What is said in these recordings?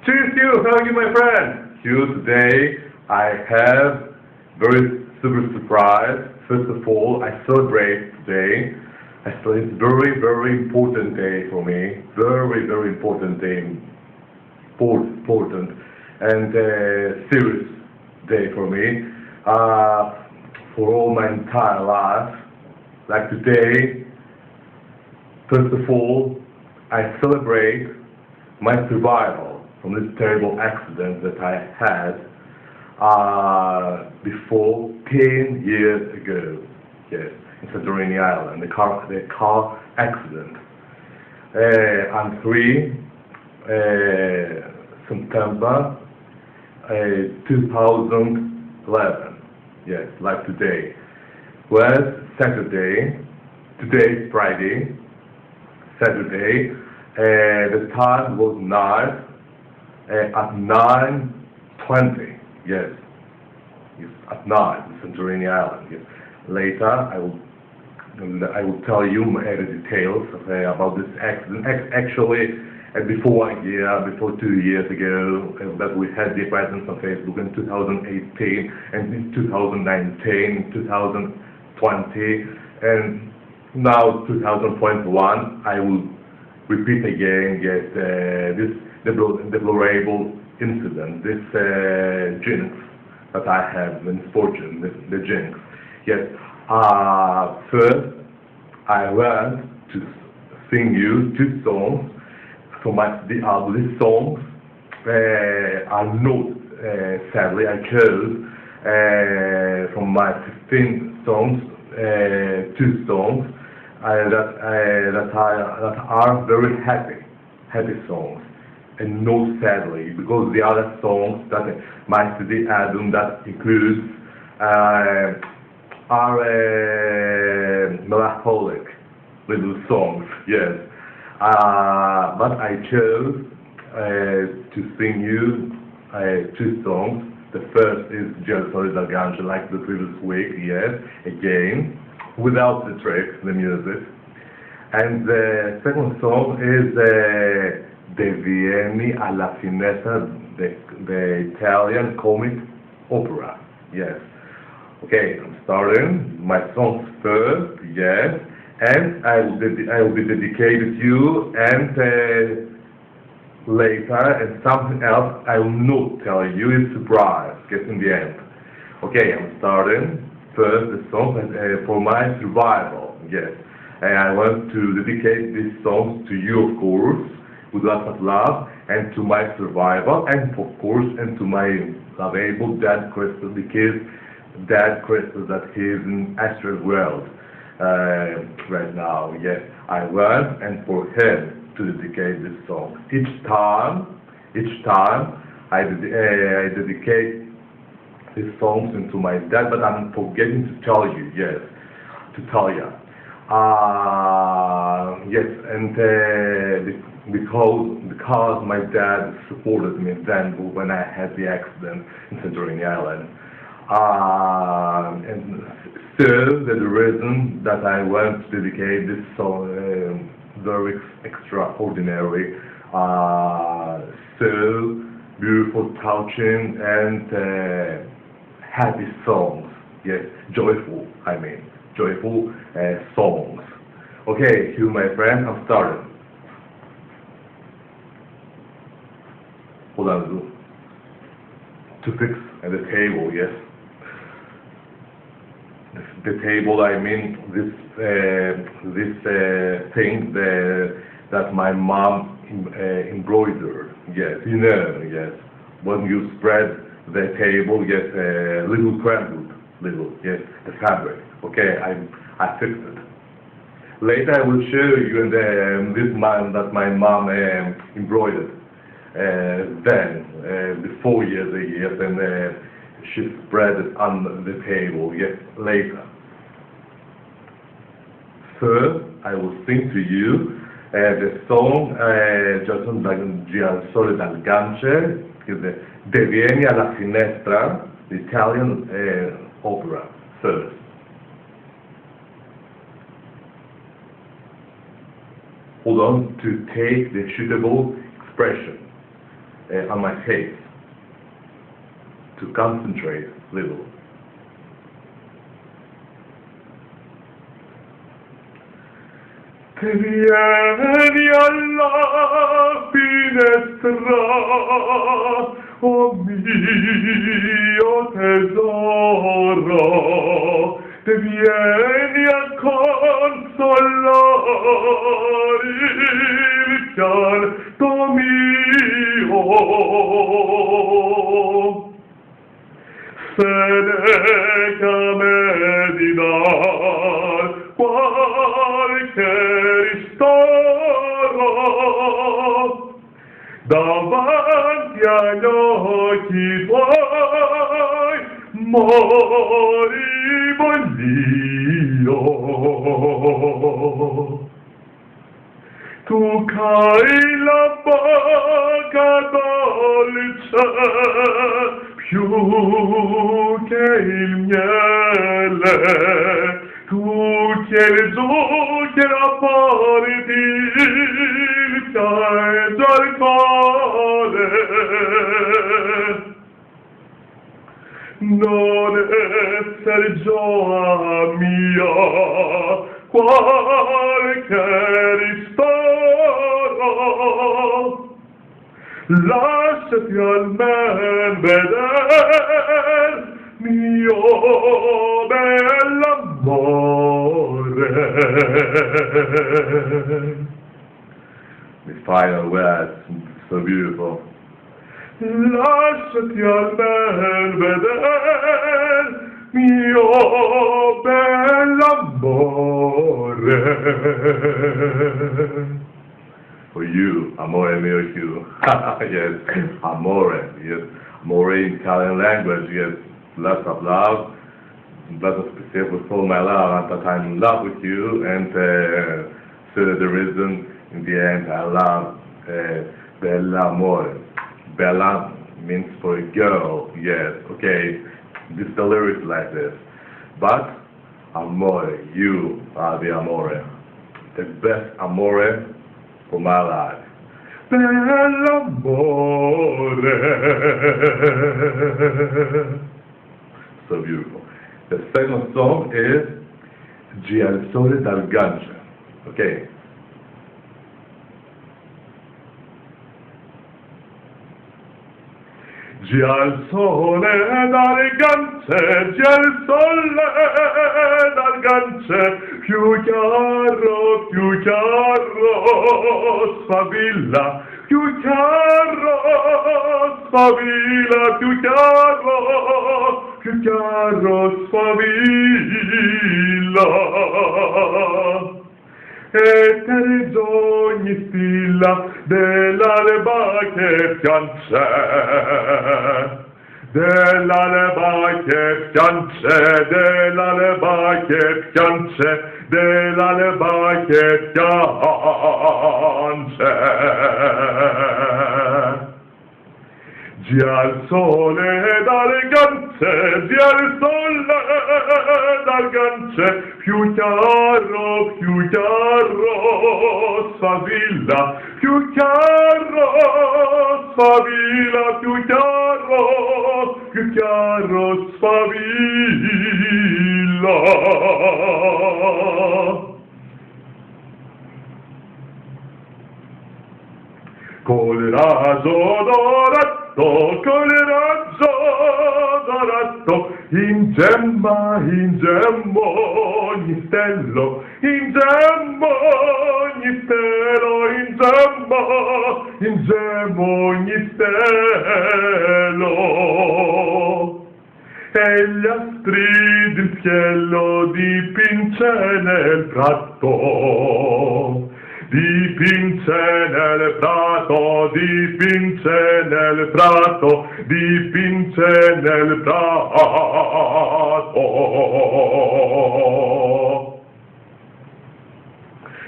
Cheers, Hugh! How are you, my friend? Hugh, today I have very super surprise. First of all, I celebrate today. It's very, very important day for me. Very, very important day. Important and serious day for me. For all my entire life. Like today, first of all, I celebrate my survival from this terrible accident that I had before 10 years ago. Yes, in Santorini Island, the car accident. On 3 September 2011. Yes, like today. Was Saturday. Today is Friday. Saturday. The time was night at 9:20. Yes, at night in Santorini Island. Yes. Later, I will tell you the details about this accident. Actually, before 1 year, before 2 years ago, that we had the presence on Facebook in 2018 and in 2019, 2020, and now 2021. I will repeat again, yes, this deplorable incident, this jinx that I have, misfortune, the jinx. Yes, first I want to sing you 2 songs. So these songs are not, sadly, I chose from my 15 songs, 2 songs that are very happy songs, and not sadly, because the other songs that my CD album that includes are melancholic little songs. Yes, but I chose to sing you 2 songs. The first is Just Solid Ganj, like the previous week. Yes, again, without the tricks, the music. And the second song is De Vieni alla Finestra, the Italian comic opera. Yes. Okay, I'm starting. My songs first, yes. And I will be dedicated to you, and later, and something else I will not tell you, it's a surprise, get in the end. Okay, I'm starting. First, the song for my survival, yes. And I want to dedicate these songs to you, of course, with lots of love, and to my survival, and of course, and to my lovable Dad Crystal, because Dad Crystal that he is in astral world right now. Yes, I want and for him to dedicate this song. Each time, I dedicate these songs into my dad, but I'm forgetting to tell you. Yes, to tell you. Yes, and because my dad supported me then when I had the accident in Santorini Island. And so that's the reason that I want to dedicate this song, very extraordinary, so beautiful, touching, and happy songs. Yes, joyful, joyful songs. Okay, Hugh, my friend, I'm starting. Hold on, to fix at the table, yes. The table, I mean this thing that my mom embroidered. Yes, you know. Yes, when you spread the table, yes, little crumbled, yes, the fabric. Okay, I fixed it. Later, I will show you this man that my mom embroidered. Then, before years, and she spread it on the table, yes, later. First, I will sing to you the song Just Solid Ganj, De Vieni alla Finestra, the Italian opera, first. Hold on to take the suitable expression. on my face to concentrate a little. Te vieni alla finestra, oh mio tesoro, te vieni a consolare il pianto mio. Seneca me di dar qualche ristoro davanti agli occhi tuoi moriboglio. Tu cai la bocca dolce più che il miele, tu chiedi zucchero a porti il caldo al cuore. Non esser gioia mia, qualche ristoro, lasciati almen veder mio bell'amore. The final words, so beautiful. Lasciati almen veder mio bell'amore. For you, amore mio Hugh. Yes, amore. Yes, amore in Italian language. Yes, lots of love. Lots of specific with all my love. And that I'm in love with you. And so the reason, in the end, I love bella amore. Bella means for a girl. Yes, okay. This the lyrics like this. But amore, you are the amore. The best amore for my life. Bell'amore. So beautiful. The second song is Gi al sole dal gancio. Okay. Gi al sole dal gancio, gi al sole dal gancio, più chiaro, sfavilla, più chiaro, sfavilla, più chiaro, sfavilla. E te risogni stilla dell'alba che piange, dell'alba che piange, dell'alba che piange, dell'alba che piange. Gi al sole dal gancio, gi al sole dal gancio, più chiaro, sfavilla, più chiaro, sfavilla, più chiaro, sfavilla. Col raso dorato, col raso dorato, in gemma ogni stello, in gemma ogni stelo, in gemma ogni stelo. E gli astri del cielo dipinge nel prato, dipinge nel prato, dipinge nel prato, dipinge nel prato.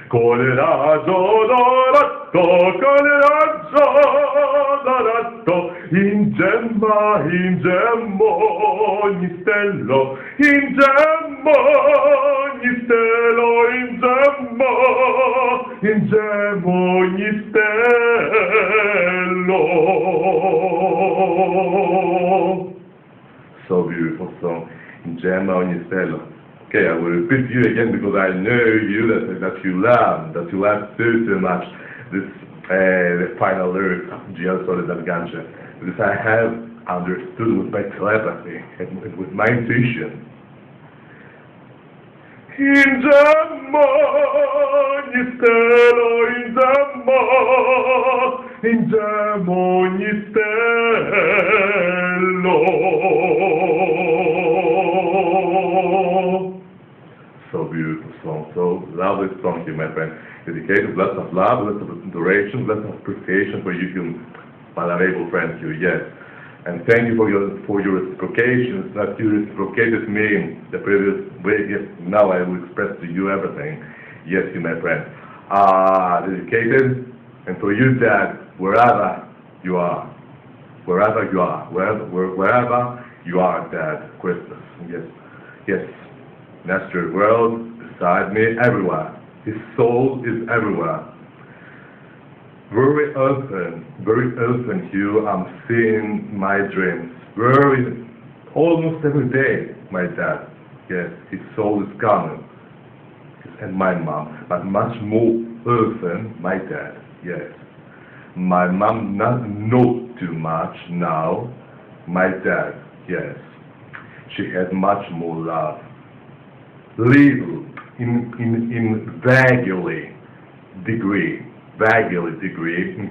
Col raso dorato, in gemma ogni stello, in gemma ogni stelo, in gemma ogni stelo. So beautiful song. Gemma ogni stella. Okay, I will repeat you again because I know you that you love so much this the final lyrics of Gio Sole del Gancha. Because I have understood with my telepathy and with my intuition. In Gemma ogni stella, in Gemma ogni stella. So beautiful song, so lovely song here, my friend. Dedicated, lots of love, lots of adoration, lots of appreciation for you, my lovable friend here, yes. And thank you for your reciprocations that you reciprocated me the previous way. Yes, now I will express to you everything. Yes, you, my friend. Dedicated, and for you, Dad, wherever you are, wherever you are, Dad, Christmas. Yes, yes. Natural world beside me, everywhere. His soul is everywhere. Very often, Hugh, I'm seeing my dreams. Almost every day, my dad. Yes, his soul is coming. And my mom, but much more often, my dad. Yes. My mom not too much now. My dad, yes. She has much more love. Little, in vaguely degree, in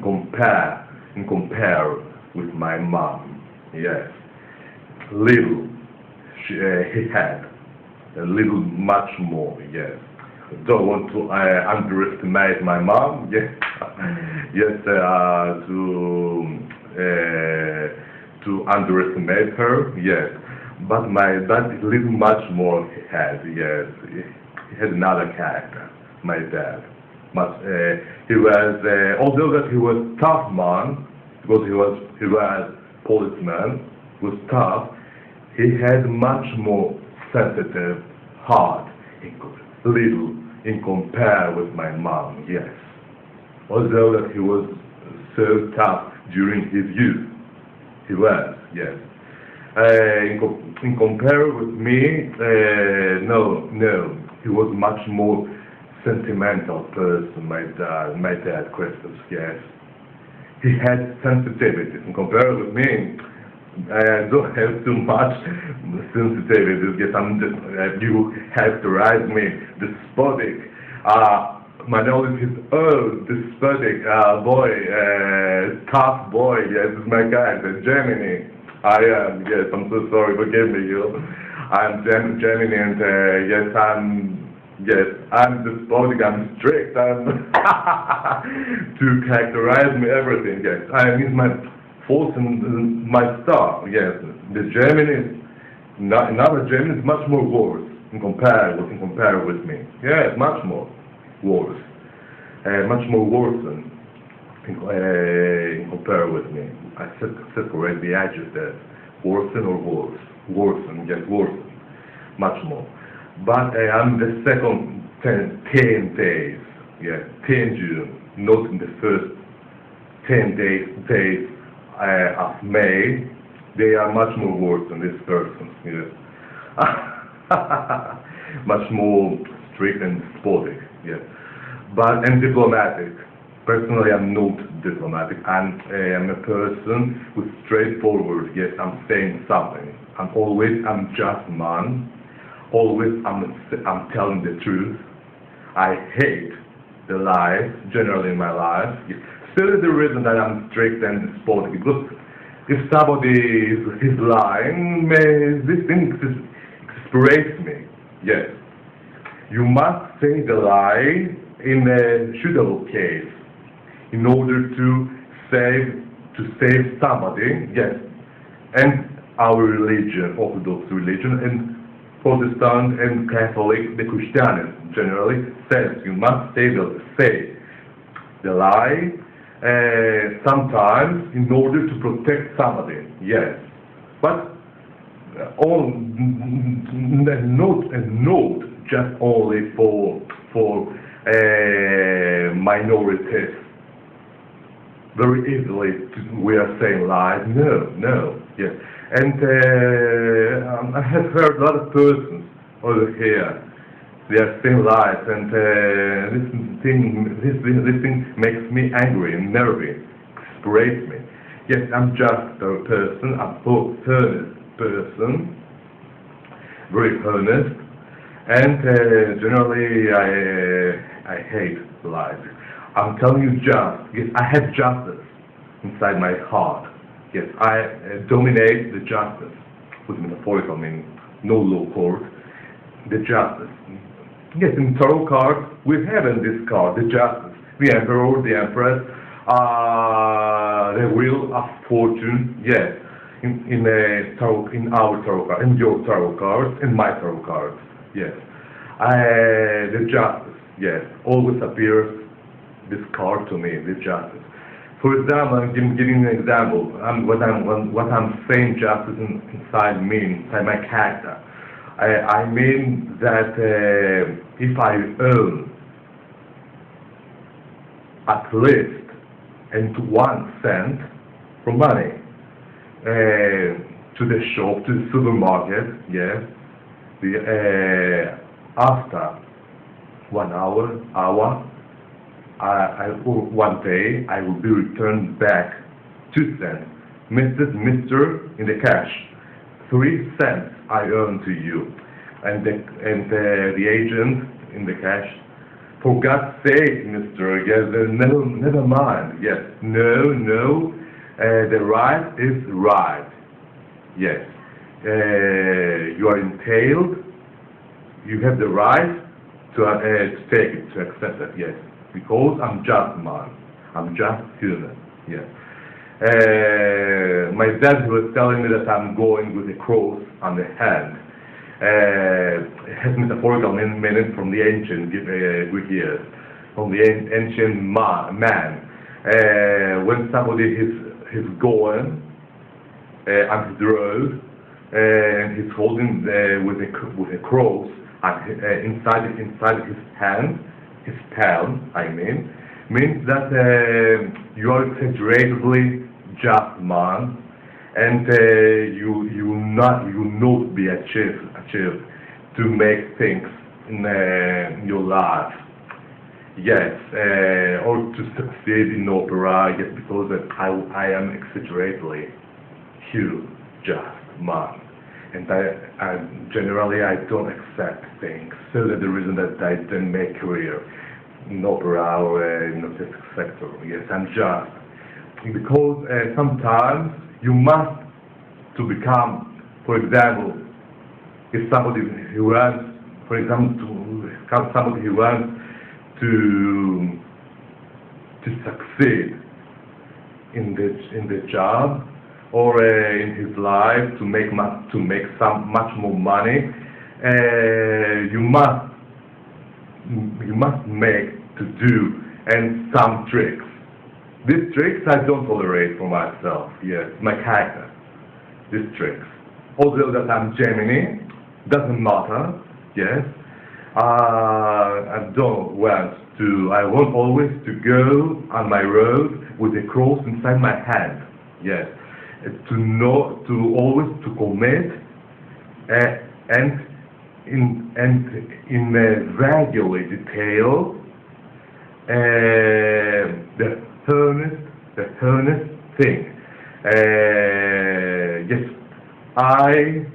compare with my mom. Yes, little he had, a little much more. Yes, don't want to underestimate my mom. Yes, yes, to underestimate her. Yes. But my dad is little much more he had, yes. He had another character, my dad. But he was, although that he was tough man, because he was policeman, was tough, he had much more sensitive heart, little in compare with my mom, yes. Although that he was so tough during his youth, he was, yes. In compare with me, no, he was much more sentimental person, my dad, Christoph, yes. He had sensitivity. In compare with me, I don't have too much sensitivity. Yes, you characterize me despotic. My knowledge is despotic boy, tough boy, yes, is my character, Gemini. I am, yes, I'm so sorry, forgive me, you. I'm Gemini, and I'm despotic, I'm strict, to characterize me everything, yes. I mean, my force and my star, yes. The Gemini, another Gemini is much more worse in compare with me. Yes, much more worse. Much more worse in compare with me. I said correct the adjective, worsen or worse. Worsen, yes, worsen. Much more. But I'm the second 10 days, yes, 10 June, not in the first 10 days of May. They are much more worse than this person, yes. Much more strict and despotic, yes. And diplomatic. Personally, I'm not diplomatic. I'm a person who's straightforward. Yes, I'm saying something. I'm just man. Always, I'm telling the truth. I hate the lies, generally in my life. Yes. Still, is the reason that I'm strict and despotic. Because if somebody is lying, this thing exasperates me. Yes, you must say the lie in a suitable case. In order to save somebody, yes, and our religion, Orthodox religion, and Protestant and Catholic, the Christianity generally says you must say the lie sometimes in order to protect somebody, yes, but not just only for minorities. very easily we are saying lies. No, yes. And I have heard a lot of persons over here. They are saying lies, and this thing makes me angry and nervy, exasperates me. Yes, I'm just a person, a honest person, very honest, and generally I hate lies. I'm telling you yes, I have justice inside my heart. Yes, I dominate the justice, with metaphorical meaning, no law court, the justice. Yes, in tarot cards, we have in this card the justice, the emperor, the empress, the wheel of fortune. Yes, in our tarot card, in your tarot cards, in my tarot cards. Yes, the justice. Yes, always appears this card to me, the justice. For example, I'm giving an example. What I'm saying, justice inside me, inside my character. I mean that if I earn at least and 1 cent for money to the shop, to the supermarket, yes, after 1 hour, one day I will be returned back 2 cents, Mr. in the cash. 3 cents I earn to you, and the agent in the cash. For God's sake, Mr. Yes, never mind. Yes, no. The right is right. Yes, you are entailed. You have the right to take it, to accept it. Yes, because I'm just man. I'm just human. Yes. My dad was telling me that I'm going with a cross on the hand. It has metaphorical meaning from the ancient Greek years, from the ancient man. When somebody is going on the road and he's holding with a cross inside his hand, his palm, I mean, means that you are exaggeratedly just man, and you not be achieved to make things in your life. Yes, or to succeed in opera. Yes, because I am exaggeratedly huge, just man, and I generally I don't accept things. So that's the reason that I didn't make career in opera or in the artistic sector. Yes, I'm just. Because sometimes you must to become, for example, if somebody who wants, for example, somebody who wants to succeed in the job or in his life to make much more money, you must make to do and some tricks. These tricks I don't tolerate for myself, yes, my character, these tricks. Although that I'm Gemini, doesn't matter, yes, I want always to go on my road with a cross inside my hand, yes, to always to commit and in regular detail the earnest thing. Yes, I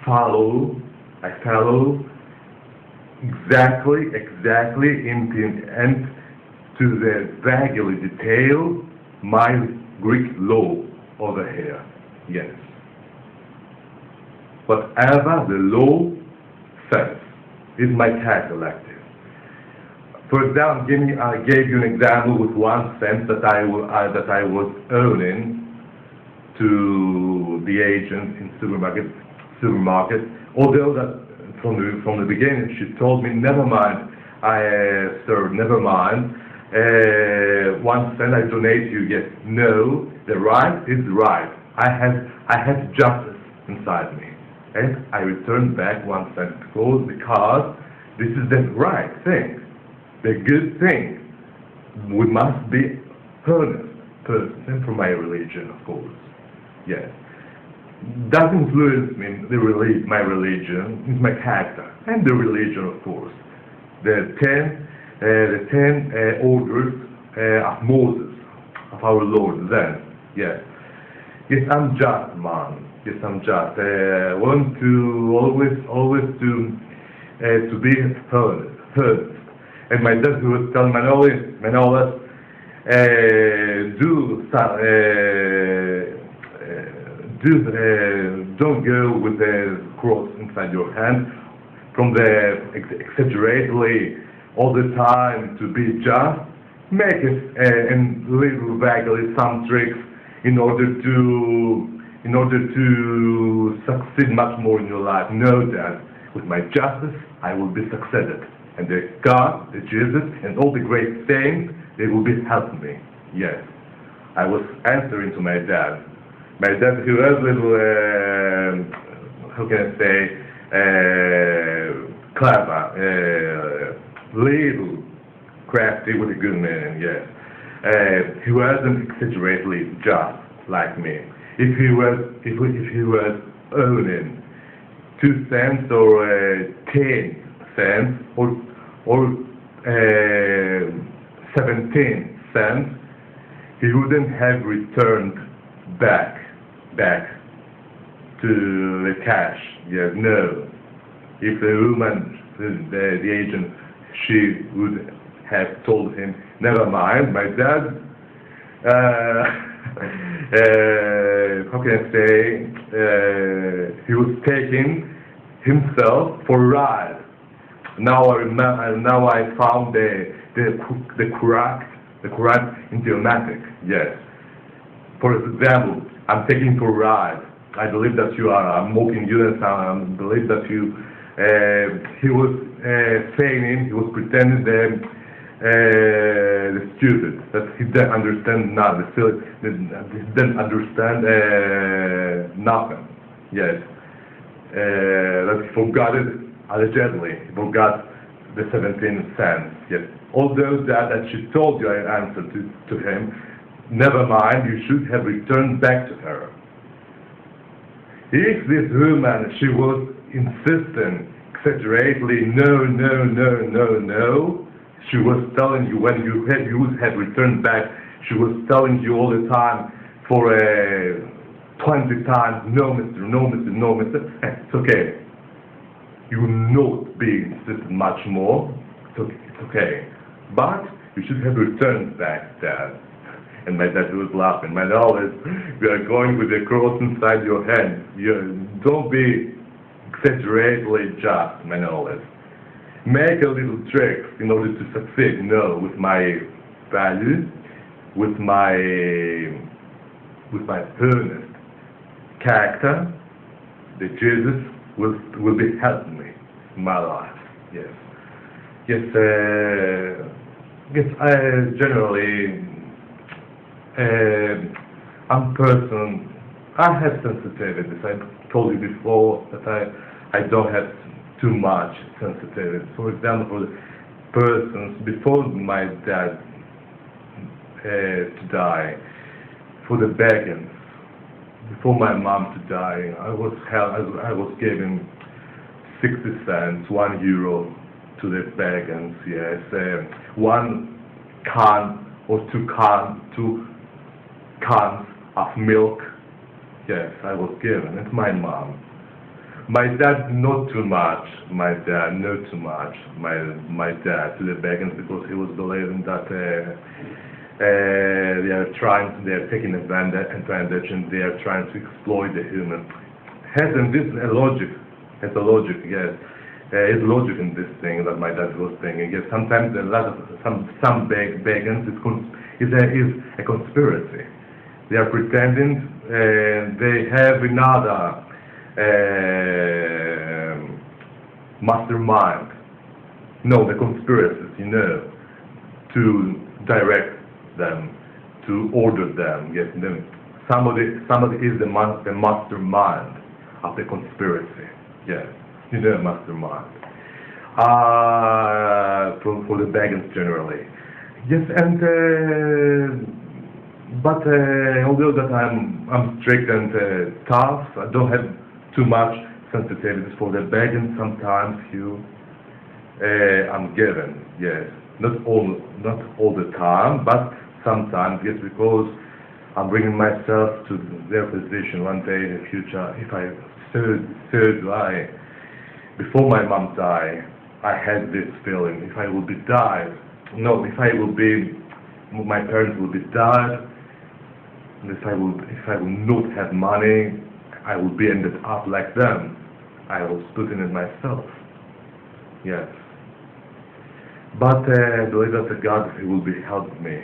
follow exactly and to the regular detail my Greek law over here. Yes. Whatever the law says is my character like this. For example, I gave you an example with 1 cent that I was earning to the agent in supermarket. Although that from the beginning she told me, never mind, sir, never mind. 1 cent I donate you. Yes, no, the right is right. I have justice inside me, and I return back 1 cent because this is the right thing. The good thing we must be honest person for my religion, of course. Yes. That influence me, my religion, is my character, and the religion, of course. The ten orders of Moses, of our Lord, then, yes. Yes, I'm just, man. Yes, I'm just. Want to always to be honest. And my dad was telling Manolis, don't go with the cross inside your hand, from the exaggeratedly all the time to be just. Make it and little vaguely some tricks in order to succeed much more in your life. Know that with my justice I will be succeeded, and the God, the Jesus, and all the great saints, they will be helping me. Yes, I was answering to my dad. My dad, he was little, how can I say, clever, little crafty with a good man. Yes, he wasn't exaggeratedly just like me. If he was earning 2 cents or 10 cents or 17 cents, he wouldn't have returned back to the cash. Yes, no. If the woman, the agent, she would have told him, never mind, my dad, how can I say, he was taking himself for a ride. Now I found the correct idiomatic. Yes. For example, I'm taking for a ride. I believe that you are. I'm mocking you, and I believe that you. He was feigning. He was pretending the stupid, that he didn't understand nothing. He didn't understand nothing. Yes. That he forgot it allegedly. He forgot the 17 cents. Yes. Although that she told you, I answered to him. Never mind. You should have returned back to her. If this woman, she was insisting, exaggeratedly, no, she was telling you when you would have returned back, she was telling you all the time for 20 times, no mister, it's okay. You will not be insisted much more, it's okay. But you should have returned back, Dad. And my dad was laughing. My knowledge, we are going with the cross inside your hand. Don't be exaggeratedly just, my knowledge. Make a little tricks in order to succeed. No, with my value, with my earnest character, the Jesus will be helping me in my life. Yes. Yes. Yes. I generally. I'm person. I have sensitivities. I told you before that I don't have too much sensitivity. For example, for the persons before my dad to die, for the beggars, before my mom to die, I was given 60 cents, €1 to the beggars. Yes, 1 can or 2 cans of milk. Yes, I was given. It's my mom. My dad, not too much. My dad, not too much. My dad to the beggars, because he was believing that they are taking advantage, and they are trying to exploit the human. Has a logic. Yes. Is logic in this thing that my dad was thinking. Yes, sometimes a lot of some beggars is a conspiracy. They are pretending they have another mastermind. No, the conspiracies, to direct them, to order them. Yes, somebody is the mastermind of the conspiracy. Yes, mastermind. For the beggars generally. Yes, and but although that I'm strict and tough, I don't have too much sensitivity for the begging. Sometimes I'm given, yes, not all the time, but sometimes, yes, because I'm bringing myself to their position one day in the future. If I third eye, before my mom died, I had this feeling. If I would be died, no, if I will be, my parents will be died, and if I will not have money, I will be ended up like them. I was putting it myself. Yes. But I believe that God He will be helping me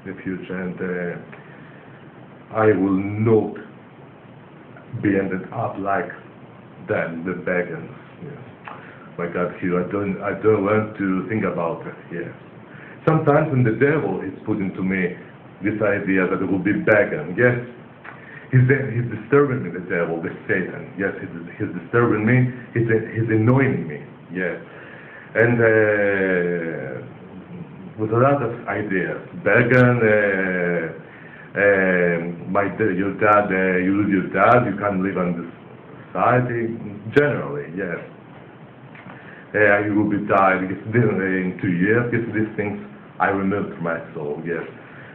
in the future, and I will not be ended up like them, the beggars. Yes. My God, Hugh, I don't want to think about it. Yes. Sometimes when the devil is putting to me this idea that it will be begging, yes, he's disturbing me, the devil, the Satan. Yes, he's disturbing me. He's annoying me. Yes. And with a lot of ideas, begging, your dad, you lose your dad, you can't live on this society. Generally, yes. You will be died in 2 years. Yes, these things I removed from my soul. Yes.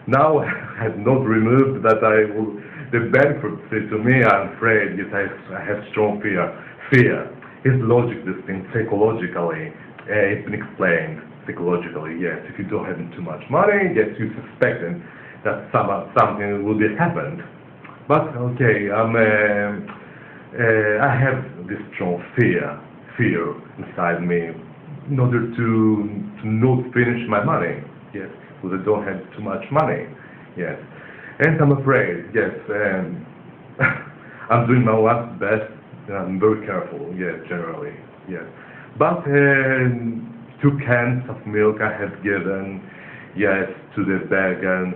Now I have not removed that the bankruptcy to me. I'm afraid. Yes, I have strong fear. Fear. It's logic. This thing psychologically. It's been explained psychologically. Yes. If you don't have too much money, yes, you suspecting that something will be happened. But okay, I have this strong fear inside me in order to not finish my money. Yes, because I don't have too much money. Yes, and I'm afraid. Yes, I'm doing my last best. I'm very careful. Yes, generally. Yes, but 2 cans of milk I have given. Yes, to the beggars.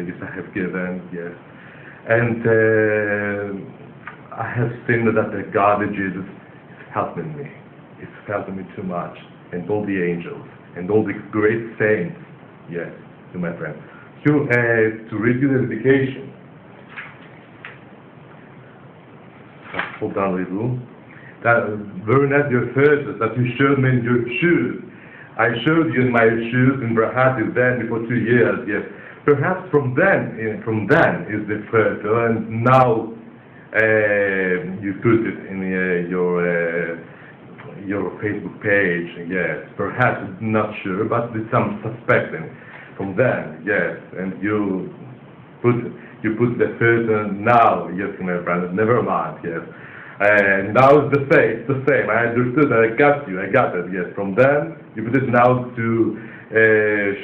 Yes, I have given. Yes, and I have seen that the God, Jesus, is helping me. It's helping me too much, and all the angels, and all the great saints. Yes, to my friend. To read you the dedication. Hold on a little. That very nice your verses that you showed me in your shoes. I showed you my shoes in Brahati then before 2 years. Yes, perhaps from then is the first, and now you put it in your Facebook page. Yes, perhaps not sure, but there's some suspecting from then. Yes, and you put the first now. Yes, my friend. Never mind. Yes. And now it's the same. I understood. I got it. Yes. From then, you put it now to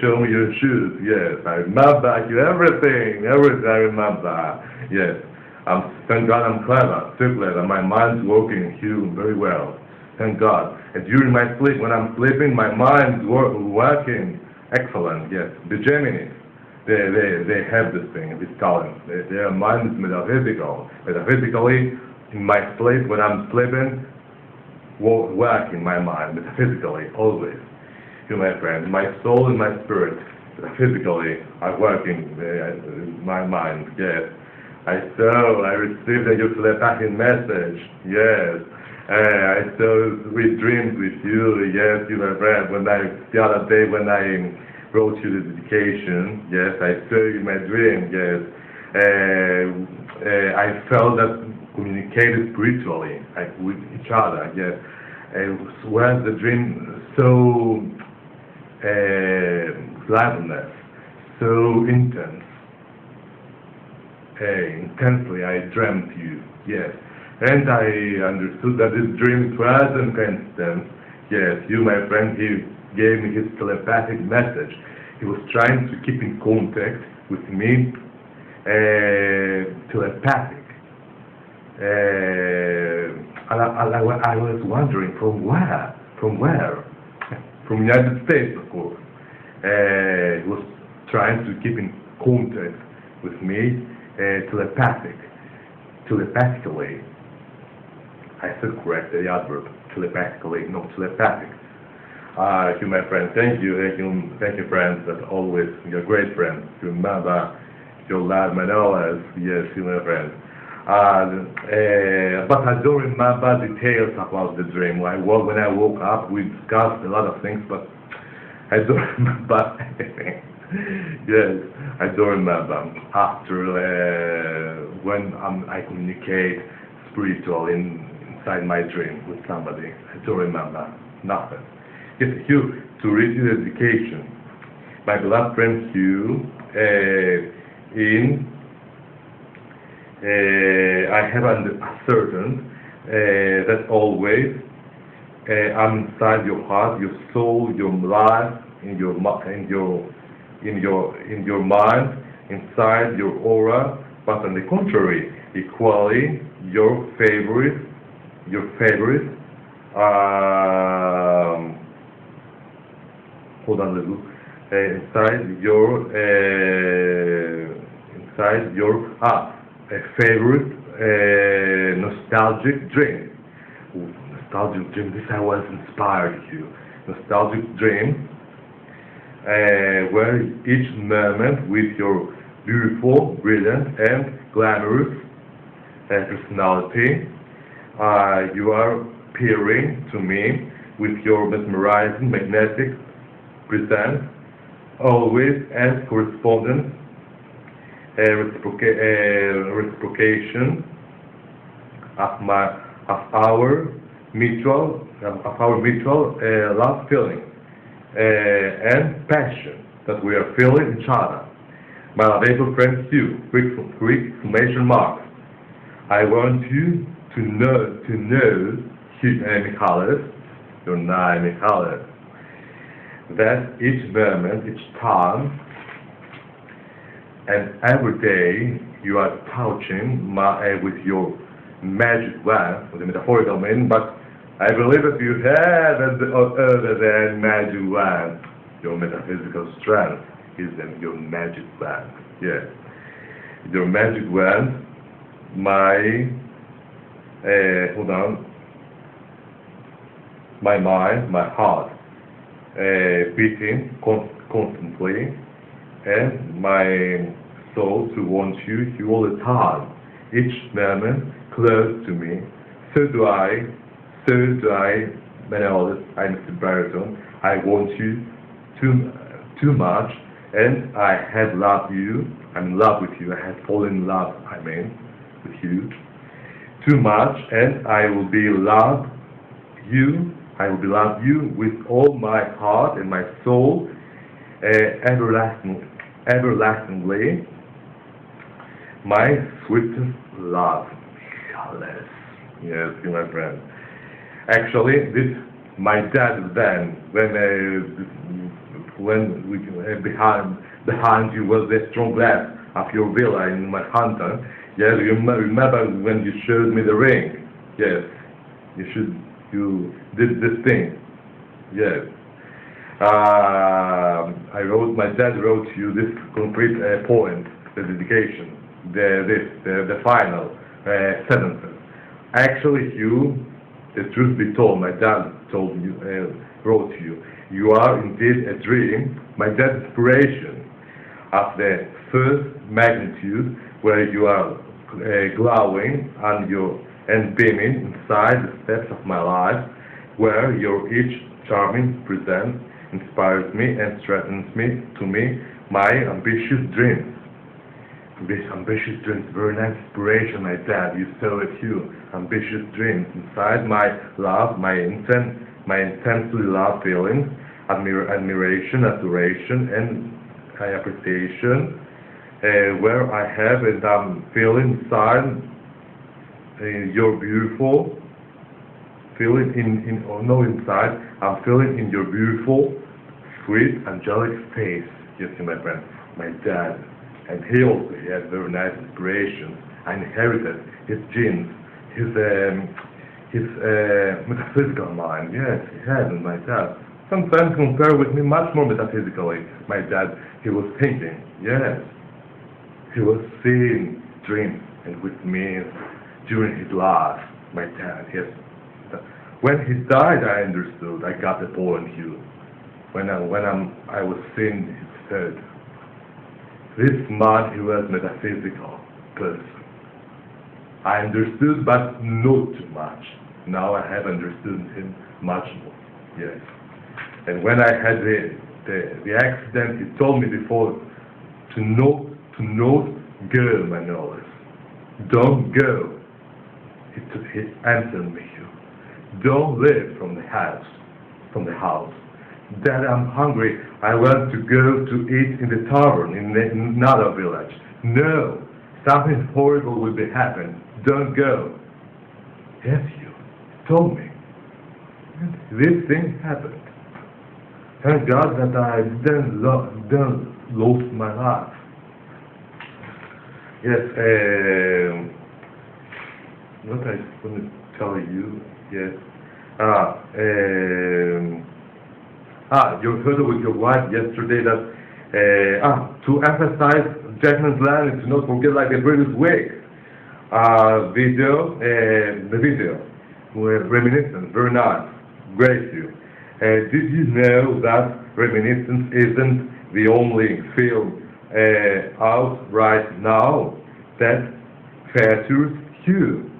show me your shoes. Yes. I remember everything. I remember. Yes. Thank God I'm clever. So clever. My mind's working very well. Thank God. And during my sleep, when I'm sleeping, my mind's working excellent. Yes. The Geminis. They have this thing, this talent. Their mind is metaphysical. Metaphysically, in my sleep, when I'm sleeping, working my mind, metaphysically, always. You, my friend, my soul and my spirit, metaphysically, are working my mind, yes. I received your telepathic message, yes. I saw sweet dreams with you, yes, you, my friend, the other day when I wrote you the dedication, yes, I saw you in my dream, yes. I felt that communicated spiritually with each other, yes. Whereas the dream so gladness, so intense, intensely I dreamt you, yes. And I understood that this dream was in coincidence, yes. You, my friend, he gave me his telepathic message. He was trying to keep in contact with me, telepathic. I was wondering from where? From United States, of course. He was trying to keep in contact with me, telepathically. I said correct the adverb, telepathically, not telepathic. You, my friend, thank you, friends, that always, you're great friends. You remember your love, my knowledge, yes, you, my friend. But I don't remember details about the dream. When I woke up, we discussed a lot of things, but I don't remember anything. Yes, I don't remember. After when I communicate spiritually inside my dream with somebody, I don't remember nothing. Yes, Hugh, to read your dedication. My beloved friend Hugh, I have ascertained that always I'm inside your heart, your soul, your life, in your mind, inside your aura, but on the contrary, equally your favorite, hold on a little, inside your favorite nostalgic dream. Ooh, nostalgic dream, this I was inspired you. Nostalgic dream, where each moment with your beautiful, brilliant, and glamorous personality, you are appearing to me with your mesmerizing, magnetic presence, always and correspondence, reciprocation of our mutual love feeling and passion that we are feeling each other. My lovable friend Hugh, quick exclamation mark. I want you to know, Michalis, your name, Michalis, that each moment, each time, and every day you are touching with your magic wand, with the metaphorical meaning, but I believe that you have other than magic wand. Your metaphysical strength is in your magic wand. Yes. Your magic wand, my mind, my heart, beating constantly, and my soul to want you all the time, each moment close to me. So do I, Manuel, I'm Mr. Baritone. I want you too much, and I have loved you. I'm in love with you. I have fallen in love, with you too much, and I will be love you. I will be love you with all my heart and my soul, everlastingly. My sweetest love. Yes, my friend. Actually, this my dad then when we behind you was the strong glass of your villa in my hunter. Yes, you remember when you showed me the ring. Yes, you did this thing. Yes. My dad wrote you this concrete point, the dedication, the final sentences. Actually, Hugh, the truth be told, my dad wrote to you. You are indeed a dream, my dad's inspiration of the first magnitude, where you are glowing and beaming inside the steps of my life, where your each charming presence inspires me and strengthens my ambitious dreams. This ambitious dreams, very nice inspiration, my dad. You saw it, you. Ambitious dreams inside my love, my intensely love feelings, admiration, adoration, and appreciation, where I have and I'm feeling inside your beautiful, feeling inside, I'm feeling in your beautiful, sweet, angelic face. Yes, my friend, my dad. And he also had very nice inspirations. I inherited his genes, his metaphysical mind. Yes, he had, and my dad. Sometimes compare with me much more metaphysically. My dad, he was thinking. Yes, he was seeing dreams, and with me during his life. My dad, yes. When he died, I understood. I got the point, Hugh. I was seeing his head. This man, he was metaphysical person. I understood, but not too much. Now I have understood him much more. Yes. And when I had the accident, he told me before to not go, Manolis. Don't go. He answered me. Don't leave from the house. Dad, I'm hungry. I want to go to eat in the tavern in another village. No, something horrible will be happening. Don't go. Yes, you told me. This thing happened. Thank God that I didn't lose my life. Yes, what I want to tell you, yes. You heard with your wife yesterday that, to emphasize Jackman's line and to not forget like the previous week, the video, reminiscence, very nice, great you. Did you know that Reminiscence isn't the only film out right now that features Hugh?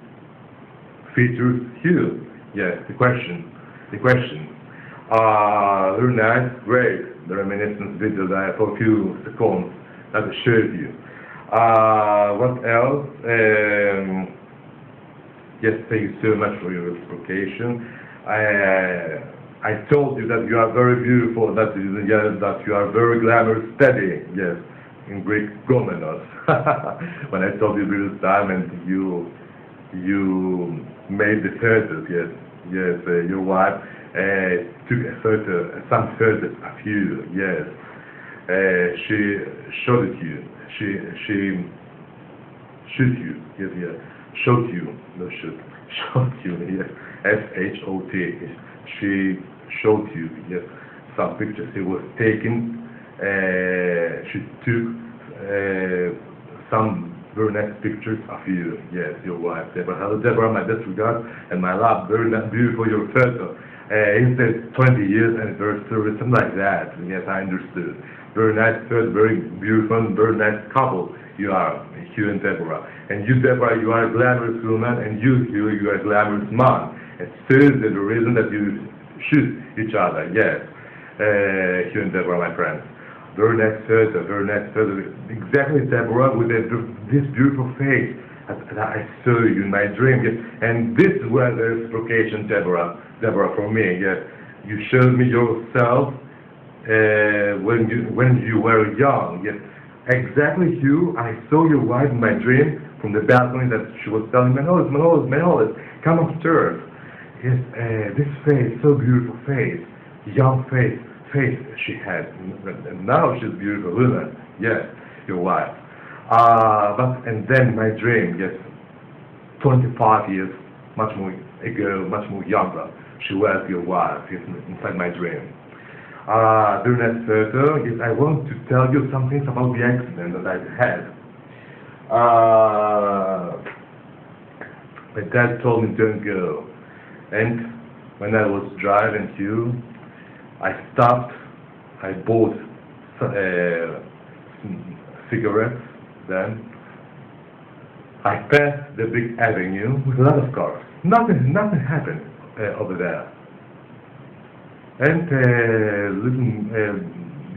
Yes, the question. Very nice, great. The Reminiscence video that for a few seconds that I showed you. What else? Yes, thank you so much for your explication. I told you that you are very beautiful, that you are very glamorous, steady, yes, in Greek gomenos. When I told you this time and you made the photos, yes, your wife took a photo, some photos of you, yes. She showed it to you, she showed you, yes, showed you, no shoot, showed you, yes, S-H-O-T, she showed you, yes, some pictures. She was taking, she took some very nice pictures of you, yes, your wife, Deborah. Hello, Deborah, my best regards and my love. Very nice, beautiful your photo. It says 20 years anniversary, something like that. Yes, I understood. Very nice photo, very beautiful, very nice couple you are, Hugh and Deborah. And you, Deborah, you are a glamorous woman, and you, Hugh, you are a glamorous man. And so is the reason that you shoot each other, yes. Hugh and Deborah, my friends. Very nice photo, exactly, Deborah, with this beautiful face that I saw you in my dream, yes. And this is where the reciprocation, Deborah, for me, yes. You showed me yourself when you were young, yes. Exactly, Hugh, I saw your wife in my dream from the balcony that she was telling me, Manolis, come upstairs. Yes, this face, so beautiful face, young face she had, and now she's a beautiful woman, yes, your wife. And then my dream, yes, 25 years, much more ago, much more younger, she was your wife, yes, inside my dream. During that photo, yes, I want to tell you some things about the accident that I had. My dad told me don't go, and when I was driving to, I stopped, I bought cigarettes, then I passed the big avenue with a lot of cars. Nothing happened over there. And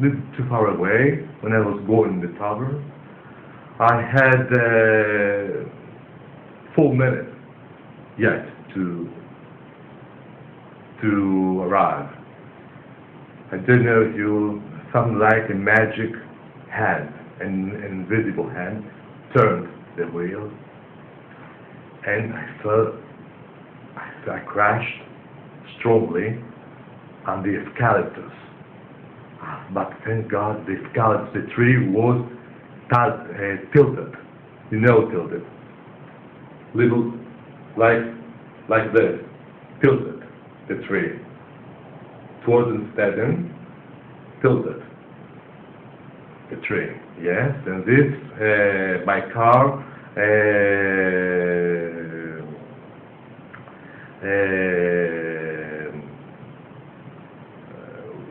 little too far away, when I was going to the tower, I had 4 minutes yet to arrive. I don't know if you, something like a magic hand, an invisible hand, turned the wheel, and I crashed strongly on the escalators. But thank God the escalators, the tree was tilted. You know, tilted. Little, like this, tilted, the tree. Towards instead, tilted, the tree. Yes, and this, my car,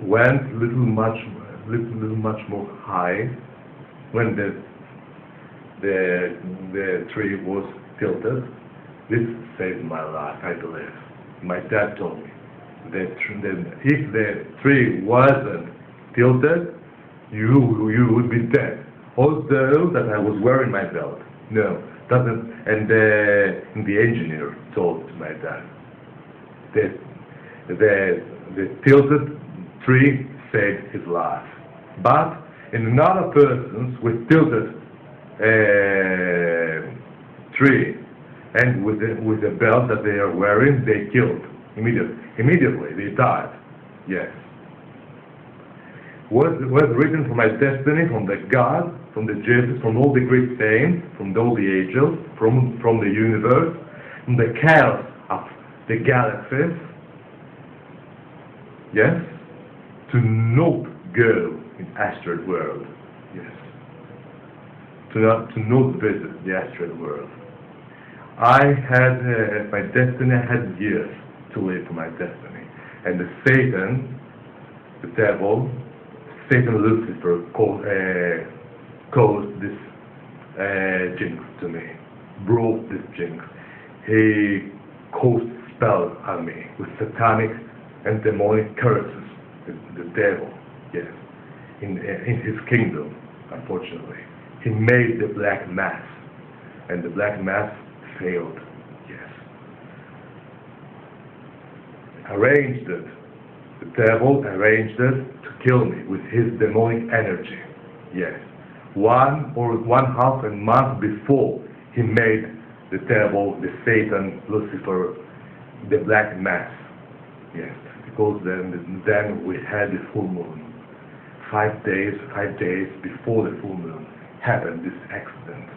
went little much more high when the tree was tilted. This saved my life, I believe. My dad told me that if the tree wasn't tilted, you would be dead. Although that I was wearing my belt. No, doesn't. And the engineer told my dad that the tilted tree saved his life. But in another person's with tilted tree and with the belt that they are wearing, they killed immediately. They died. Yes. Was written for my destiny, from the God, from the Jesus, from all the great saints, from all the angels, from the universe, from the chaos of the galaxies. Yes, to not go in asteroid world. Yes, to not visit the asteroid world. I had my destiny. I had years to live for my destiny, and the Satan, the devil, Satan Lucifer caused this jinx to me, brought this jinx. He caused spell on me with satanic and demonic curses. The devil, yes, in his kingdom. Unfortunately, he made the black mass, and the black mass failed. Yes, arranged it. The devil arranged it to kill me with his demonic energy. Yes, 1.5 month before he made the devil, the Satan, Lucifer, the black mass. Yes, because then we had the full moon. 5 days before the full moon happened this accident.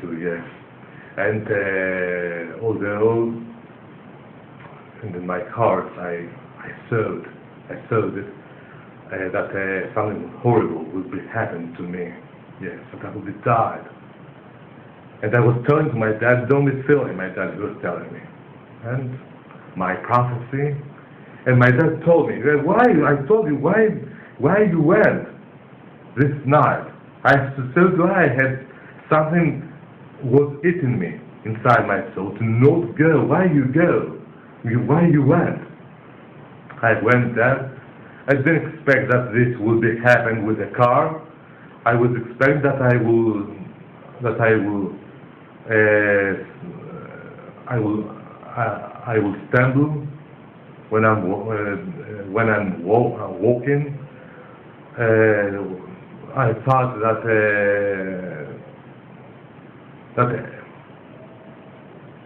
So yes, and although in my heart I thought it that something horrible would be happened to me. Yes, that I would be died. And I was telling to my dad, "Don't be silly." My dad was telling me, and my prophecy. And my dad told me, "Why? I told you why you went this night. I'm so glad I had something was eating me inside my soul to not go. Why you go? Why you went?" I went there. I didn't expect that this would happen with a car. I was expecting that I will stumble when I'm walking. I thought that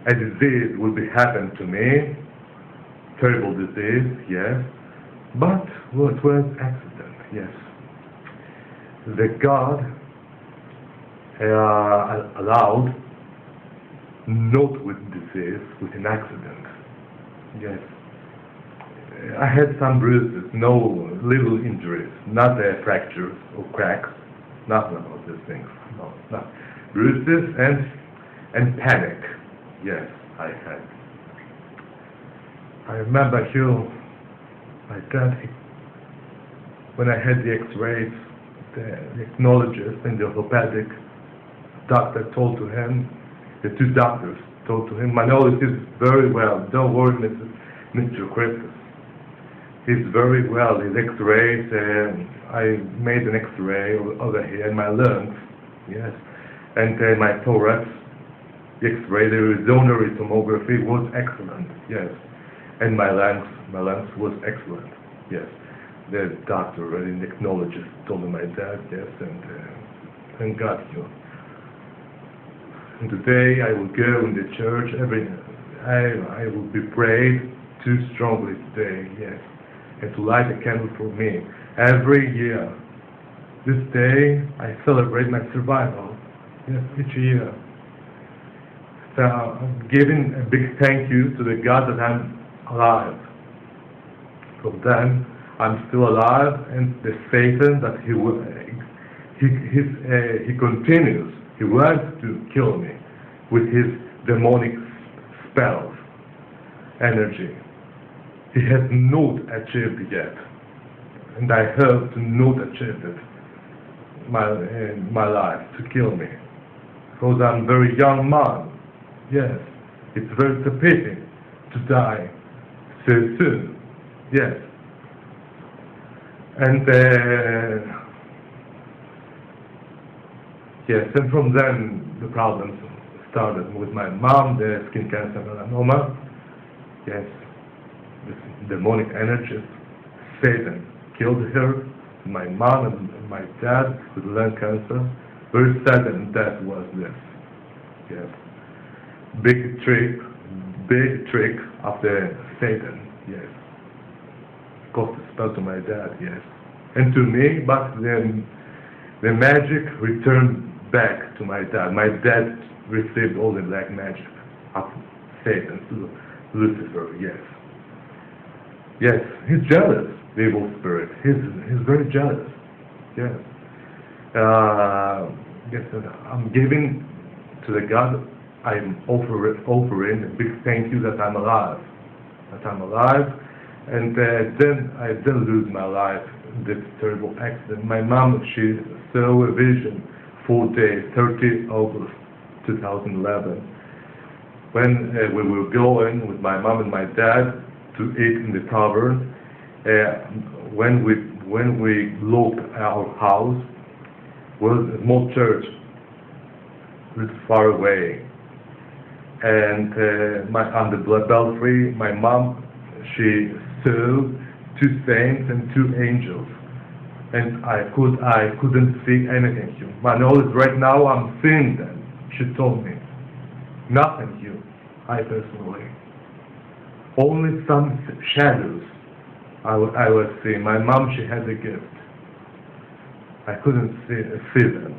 a disease would happen to me, terrible disease, yes. But well, it was accident, yes. The God allowed not with disease, with an accident. Yes. I had some bruises, no little injuries, not fractures or cracks, nothing about these things. No, not bruises and panic. Yes, I had. I remember Hugh, my dad, when I had the X-rays, the technologist and the orthopedic doctor told to him, the two doctors told to him, "My nose is very well. Don't worry, Mr. Christus. He's very well. His X-rays, I made an X-ray over here in my lungs, yes, and my thorax. The X-ray, the resonatory tomography was excellent, yes, and my lungs was excellent, yes." The doctor and the technologist told my dad, yes, and thank God, you know. And today I will go in the church I will be prayed too strongly today, yes, and to light a candle for me every year. This day I celebrate my survival, yes, each year. So I'm giving a big thank you to the God that I'm alive. From then I'm still alive, and the Satan that he continues. He wants to kill me with his demonic spells, energy. he has not achieved yet, and I have to not achieve it my life to kill me, because I'm a very young man. Yes, it's very pity to die so soon. Yes, and yes, and from then the problems started with my mom, the skin cancer melanoma. Yes, this demonic energies, Satan killed her, my mom and my dad with lung cancer. Very sudden death was this. Yes, big trick of the Satan. Yes, caused a spell to my dad. Yes, and to me, but then the magic returned back to my dad. My dad received all the black magic of Satan, Lucifer. Yes. Yes, he's jealous, the evil spirit. He's very jealous. Yes. Yes, I'm giving to the God. I'm offering a big thank you that I'm alive. And then I didn't lose my life in this terrible accident. My mom, she saw a vision 4 days, 30 August 2011, when we were going with my mom and my dad to eat in the tavern. When we looked at our house, was a small church, a little far away, and on the belfry, my mom, she saw 2 saints and 2 angels, and I couldn't see anything. I know that right now I'm seeing them. She told me, nothing, you. I personally, only some shadows I was seeing. My mom, she had a gift. I couldn't see them.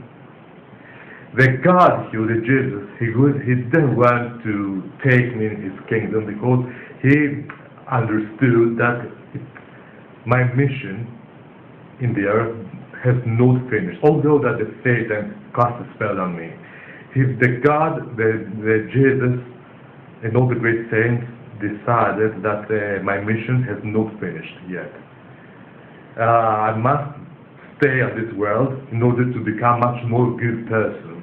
The God, the Jesus, he didn't want to take me in his kingdom, because he understood that my mission in the earth has not finished. Although that the Satan cast a spell on me, the God, the Jesus, and all the great saints decided that my mission has not finished yet. I must stay on this world in order to become much more good person.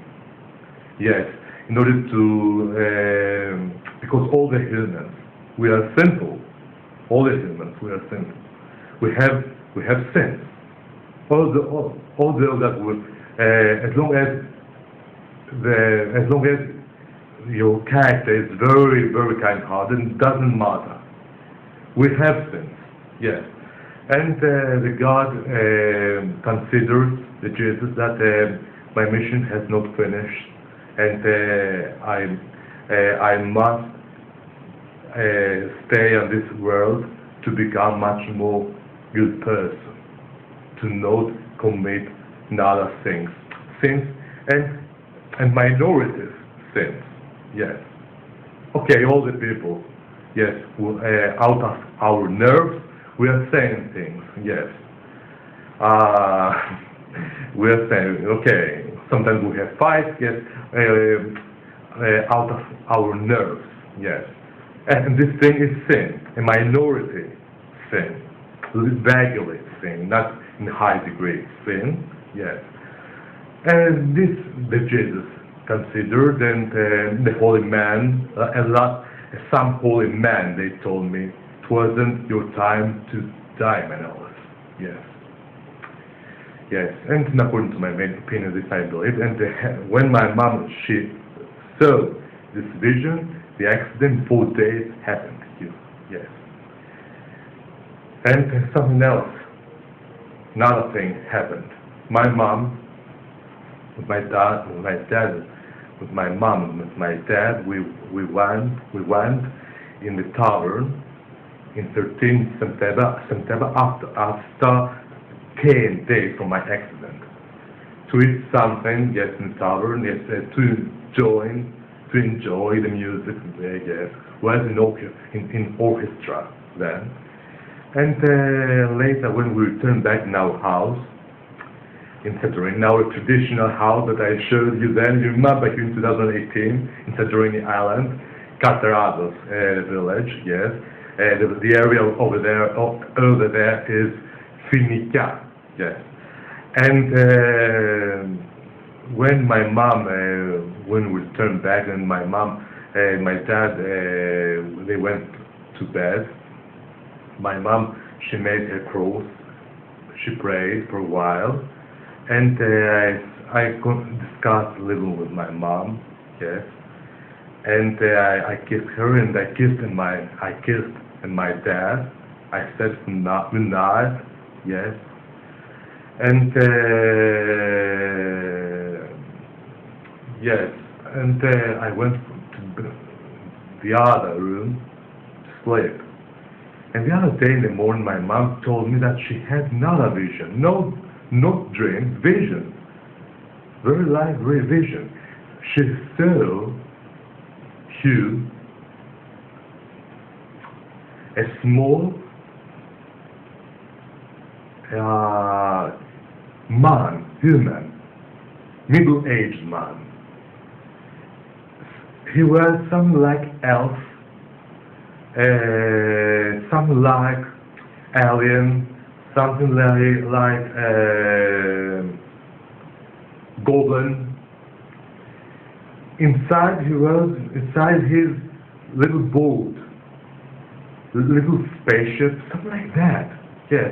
Yes, in order to, because all the humans, we are sinful. All the humans, we are sinful. We have sins. Although that we, as long as your character is very, very kind-hearted, it doesn't matter. We have sins, yes. And the God considers, the Jesus, that my mission has not finished, and I must stay on this world to become much more good person, to not commit other things, and minorities sins. Yes. Okay, all the people, yes, out of our nerves, we are saying things, yes. We are saying, okay, sometimes we have fights, yes, out of our nerves, yes. And this thing is sin, a minority sin, vaguely sin, not in high degree sin, yes. And this, the Jesus considered, and the holy man, some holy man, they told me, it wasn't your time to die, Manolis. Yes. Yes, and according to my opinion, this I believe. And when my mom, she saw this vision, the accident 4 days happened. Yes. And something else, another thing happened. My mom, with my dad, with my mom and with my dad, we went in the tavern in 13 September after 10 days from my accident, to eat something, yes, in the tavern, yes, to enjoy the music, yes, was in orchestra then. And later, when we returned back in our house in Santorini, our traditional house that I showed you then, you remember in 2018 in Santorini Island, Catarados village, yes. The area over there is Finica, yes. And when my mom, when we returned back, and my mom and my dad, they went to bed. My mom, she made her cross. She prayed for a while, and I discussed a little with my mom, yes. And I kissed her, and I kissed my dad. I said good night, yes. And yes, and I went to the other room to sleep. And the other day in the morning, my mom told me that she had another vision, not dream, vision, very light vision. She saw Hugh, a small man, human, middle-aged man. He was something like elf, something like alien, something like goblin. Inside his little boat, little spaceship, something like that. Yes.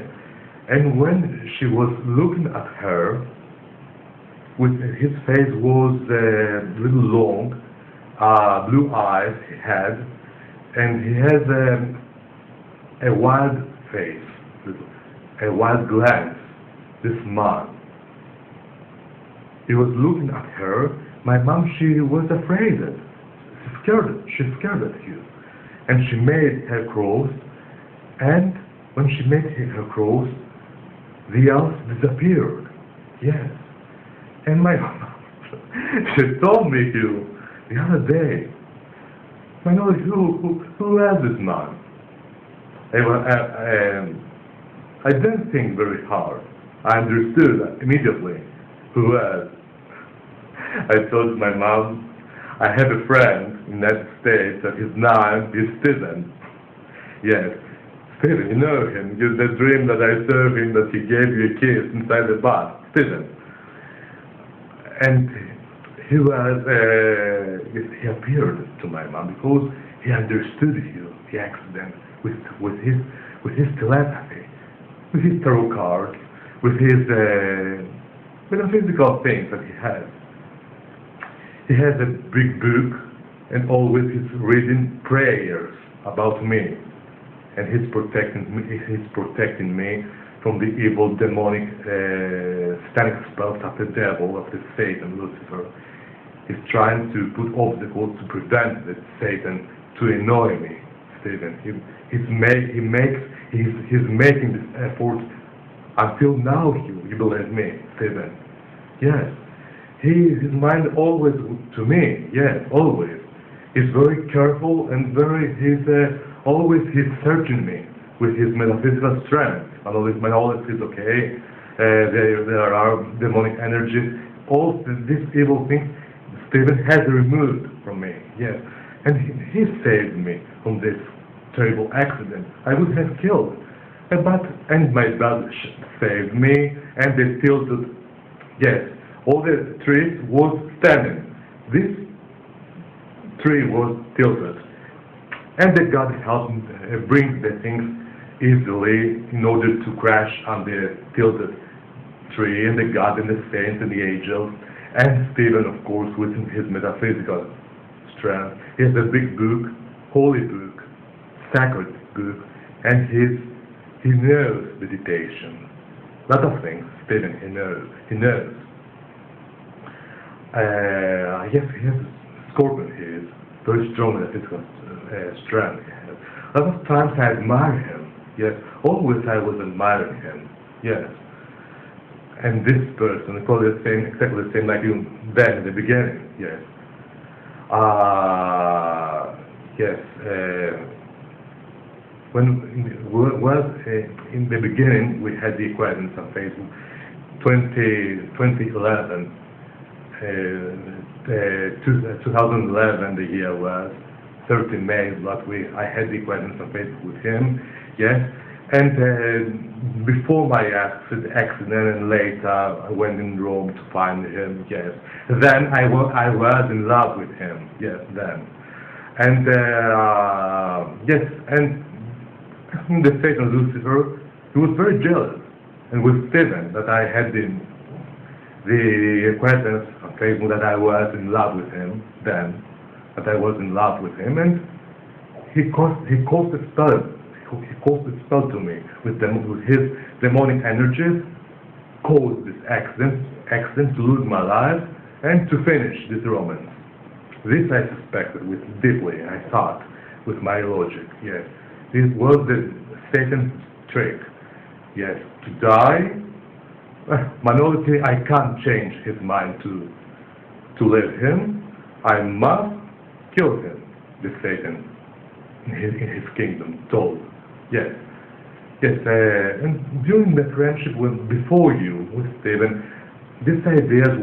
And when she was looking at her, with his face was a little long, blue eyes he had, and he has a wild face, a wild glance, this man. He was looking at her. My mom, she was afraid. She scared at you. And she made her cross, and when she made her cross, the elf disappeared. Yes. And my mom, she told me the other day, I know who was this man? I didn't think very hard. I understood immediately who was. I told my mom, I have a friend in the United States that his name is Steven. Yes, Steven, you know him. The dream that I saw him, that he gave you a kiss inside the bath. Steven. And he he appeared to my mom because he understood the accident with his telepathy, with his tarot cards, with his metaphysical things that he has. He has a big book, and always he's reading prayers about me, and he's protecting me from the evil, demonic, satanic spells of the devil, of the Satan, Lucifer. He's trying to put obstacles to prevent the Satan to annoy me, Stephen. He's making this effort until now. You believe me, Stephen? Yes. His mind always to me. Yes, always. He's very careful and he's searching me with his metaphysical strength. My knowledge is okay. There are demonic energies. All these evil things, Stephen has removed from me. Yes, and he saved me from this terrible accident. I would have killed, and my brother saved me. And they tilted. Yes, all the trees was standing. This tree was tilted, and the God helped me bring the things easily in order to crash on the tilted tree, and the God and the saints and the angels, and Stephen, of course, with his metaphysical strength. He has a big book, holy book, sacred book, and he knows meditation. A lot of things, Stephen, he knows. Yes, he has a scorpion. He is very strong metaphysical strength. A lot of times I admire him. Yes, always I was admiring him. Yes. And this person, exactly the same like you then in the beginning. Yes. Yes. In the beginning we had the acquaintance on Facebook. 2011, 2011 the year was, 30 May, but I had the acquaintance on Facebook with him, yes. And before my accident and later, I went in Rome to find him, yes. Then I was in love with him, yes, then. And yes, and the Satan Lucifer, he was very jealous. And with Stephen, that I had the acquaintance on Facebook that I was in love with him then, that I was in love with him, and he caused a spell. He caused a spell to me with his demonic energies, caused this accident to lose my life and to finish this romance. This I suspected deeply, I thought, with my logic, yes. This was the Satan's trick, yes, to die. Minority, I can't change his mind to live him. I must kill him, the Satan, in his kingdom, told. Yes, yes, and during the friendship before you, with Stephen, these ideas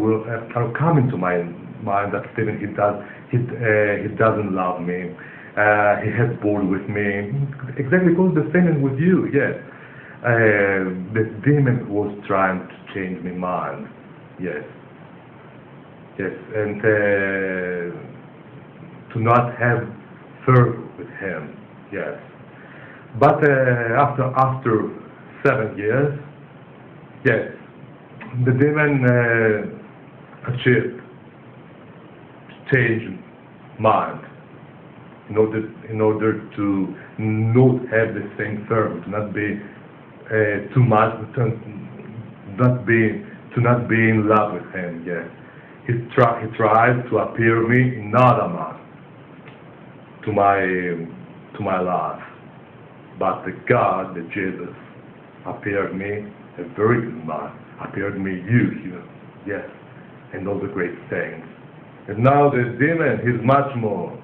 are coming to my mind that Stephen, he doesn't love me, he has bored with me, exactly because the same is with you, yes. The demon was trying to change my mind, yes, yes, and to not have further with him, yes. But after 7 years, yes, the demon achieved to change mind in order to not have the same firm, to not be too much, to not be in love with him. Yes, he tried to appear me another man to my life. But the God, the Jesus, appeared me a very good man, appeared me you, yes, and all the great saints. And now the demon is much more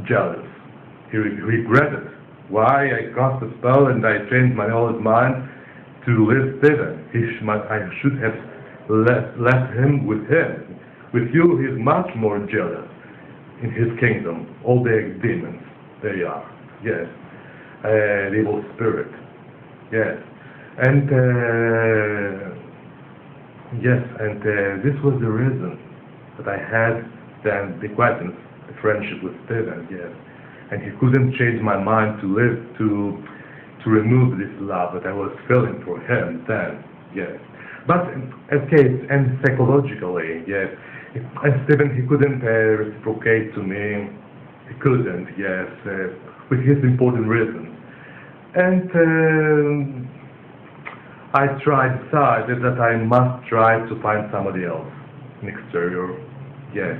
jealous. He regretted why I cast a spell and I changed my old mind to live Stephen. I should have left him with him. With you, he is much more jealous in his kingdom. All the demons, they are, yes. The evil spirit, yes, and yes, and this was the reason that I had then the acquaintance, the friendship with Stephen, yes, and he couldn't change my mind to remove this love that I was feeling for him then, yes, but okay, and psychologically, yes, and Stephen, he couldn't reciprocate to me, he couldn't, yes, with his important reasons. And I decided that I must try to find somebody else, an exterior, yes.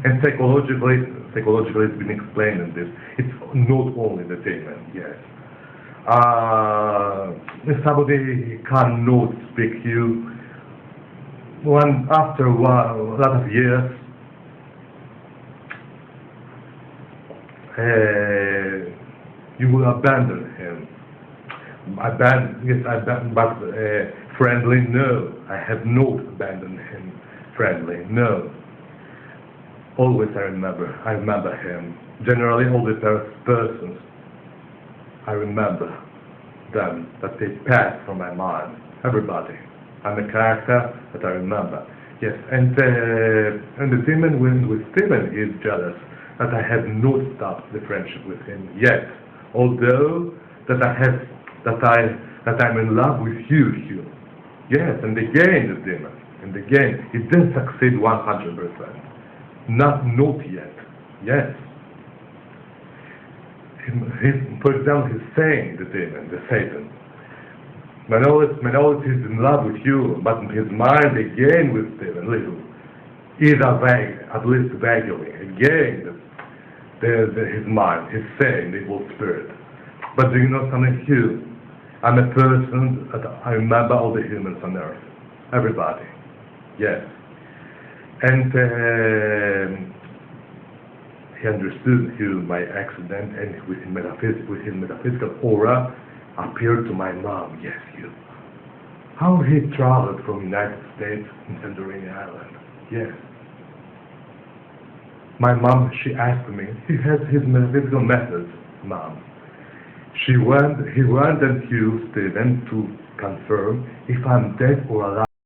And psychologically it's been explained in this. It's not only the demon, yes. If somebody cannot speak you, after a lot of years, you will abandon him. But friendly, no. I have not abandoned him. Friendly, no. Always I remember him. Generally, all the persons, I remember them, that they pass from my mind. Everybody. I'm a character that I remember. Yes, and the demon with Stephen is jealous that I have not stopped the friendship with him yet. Although that I'm in love with you. Yes, and again the demon, and again it didn't succeed 100%. Not yet. Yes. For example, he's saying, the demon, the Satan, Manolith is in love with you, but his mind again with Stephen, little, either vague, at least vaguely, again his mind, he's saying, the evil spirit. But do you know something, Hugh? I'm a person that I remember all the humans on earth. Everybody. Yes. And he understood Hugh by accident, and with his metaphysical aura appeared to my mom. Yes, Hugh. How he traveled from United States in Santorini Island. Yes. My mom, she asked me, he has his metaphysical methods, Mom. He wanted Hugh Steven to confirm if I'm dead or alive.